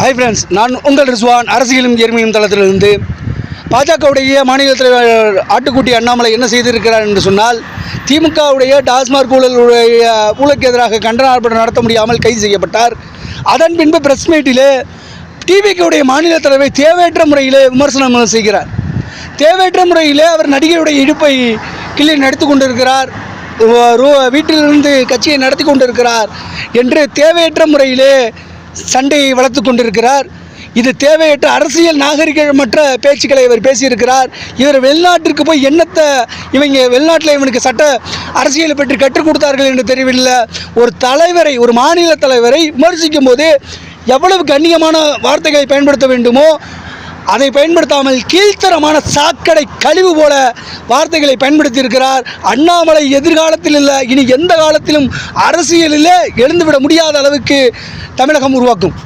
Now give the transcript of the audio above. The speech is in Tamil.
ஹாய் ஃப்ரெண்ட்ஸ், நான் உங்கள் ரிஸ்வான். அரசியலும் எருமையும் தளத்திலிருந்து பாஜகவுடைய மாநில தலைவர் ஆட்டுக்குட்டி அண்ணாமலை என்ன செய்திருக்கிறார் என்று சொன்னால், திமுகவுடைய டாஸ்மாக் ஊழலுக்கு எதிராக கண்டன ஆர்ப்பாட்டம் நடத்த முடியாமல் கைது செய்யப்பட்டார். அதன் பின்பு பிரஸ் மீட்டிலே டிவிக்குடைய மாநில தலைவர் தேவையற்ற முறையிலே விமர்சனம் செய்கிறார். தேவையற்ற முறையிலே அவர் நடிகையுடைய இடுப்பை கிள்ளி நடத்தி கொண்டிருக்கிறார், வீட்டிலிருந்து கட்சியை நடத்தி கொண்டிருக்கிறார் என்று தேவையற்ற முறையிலே சண்டையை வளர்த்து கொண்டிருக்கிறார். இது தேவையற்ற அரசியல் நாகரிகமற்ற பேச்சுக்களை இவர் பேசியிருக்கிறார். இவர் வெளிநாட்டிற்கு போய் என்னத்தை இவங்க வெளிநாட்டில் இவனுக்கு சட்ட அரசியலை பற்றி கற்றுக் கொடுத்தார்கள் என்று தெரியவில்லை. ஒரு தலைவரை, ஒரு மாநில தலைவரை விமர்சிக்கும் போது எவ்வளவு கண்ணியமான வார்த்தைகளை பயன்படுத்த வேண்டுமோ அதை பயன்படுத்தாமல் கீழ்த்தரமான சாக்கடை கழிவு போல வார்த்தைகளை பயன்படுத்தியிருக்கிறார். அண்ணாமலை எதிர்காலத்தில் இல்லை, இனி எந்த காலத்திலும் அரசியலில் எழுந்துவிட முடியாத அளவுக்கு தமிழகம் உருவாக்கும்.